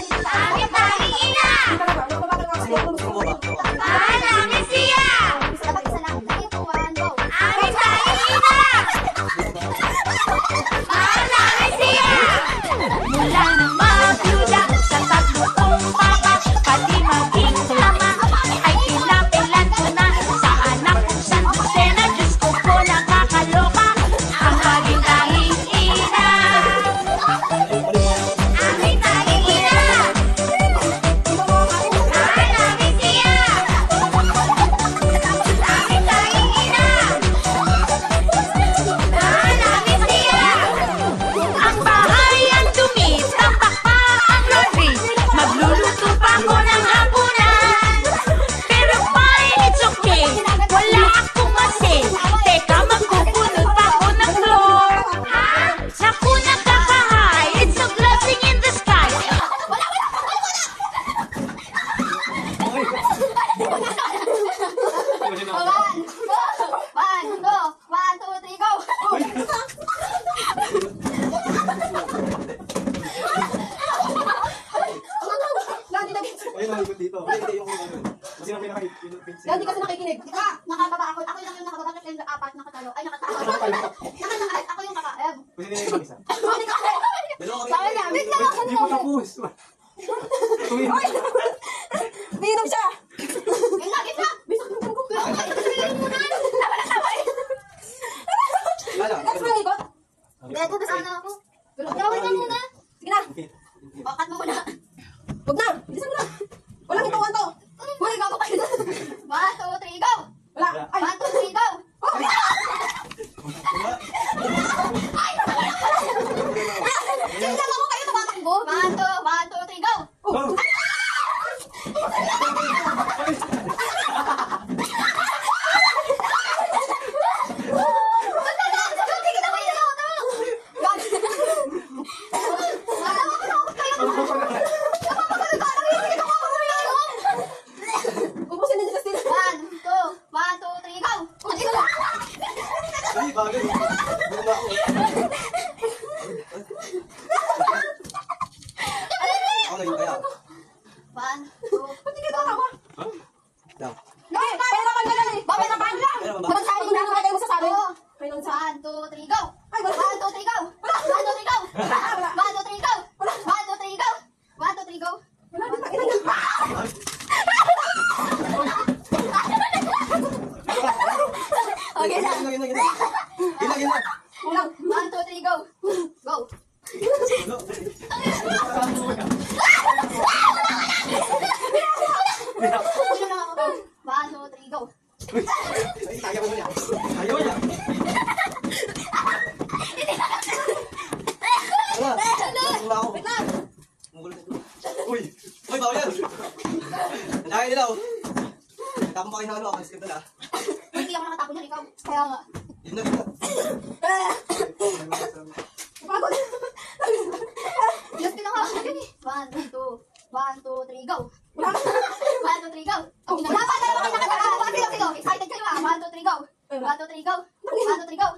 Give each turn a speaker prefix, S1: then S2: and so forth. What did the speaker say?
S1: Aming tanging ina! Mahal namin siya! Aming tanging ina! Mahal namin siya! Mula nang mabiyuda sa tatlong papa, pati maging ama, ay pinapilan ko na sa anak kong San Jose na Diyos ko po nakakaloka, ang maging tanging ina. Aming tanging ina! Mahal namin siya! Aming tanging ina! Mahal namin siya! Ang bahay ang dumi, tambak pa ang laundry, magluluto pa ako ng hapunan. Pero fine, it's okay, wala akong masin. Teka, magpupunod pa ako ng floor. Ha? Naku, nakakahay, it's a blessing in the sky.
S2: One, two, three, go!
S3: Ayun ang ikot dito. Hindi yung kasi ang pinaka-pinpin.
S2: Lagi kasi nakikinig. Nakababa ako. Ako lang yung nakababa kasi yung apat nakatalo. Ay, nakataas. Ako yung kakaeb.
S3: Kasi nila yung isa.
S2: Hindi ka. Sabi na. Wait lang ako.
S3: Hindi mo tapos.
S2: Binom siya. Ay, lagi siya. Bisak yung tungkong. Next mo yung ikot. Dito, basta na ako. Gawin ka muna. Sige na. Bakat mo muna. Huwag na. Bilisan mo na. Walang hitungan to. Uy, gago kayo. 1, 2, 3, go. Wala. 1, 2, 3, go. Sige lang ako kayo tumatakbo. 1, 2, 3, go. Ubusin din si Justin. 1, 2, 3, go.
S3: Ay, bagay. Bumaba ako. Ako na yung kaya.
S2: 1, 2, pati ka tatawa.
S3: Daw.
S2: Pera naman ka lang eh. Bakit naman lang? Kapag sabi mo na naman kayo mo sasabi. 1, 2, 3, go. 1, 2, 3, go. 1, 2, 3, go. 1, 2, 3, go. 1, 2, 3, go. 1, 2, 3, go. Wala din pa ilan. Okay na.
S3: Gila.
S2: Ulang. 1, 2, 3, go. Go. Ulang lang ako. 1, 2, 3, go.
S3: Ay, kaya ko niya. Ayaw niya. Wala ako.
S2: Wait lang.
S3: Uy! Uy, bawal yan! Nandiyan nila oh. Tapos pa kayo na ano, ako skip na.
S2: Hindi ako nakatapon yan, ikaw. Kaya nga.
S3: Yun na rin.
S2: Pagod. Just pinaka. 1, 2, 1, 2, 3, go. 1, 2, 3, go. Dapat na naman kayo nakatapon. Sige. Excited kayo ah. 1, 2, 3, go. 1, 2, 3, go. 1, 2, 3, go.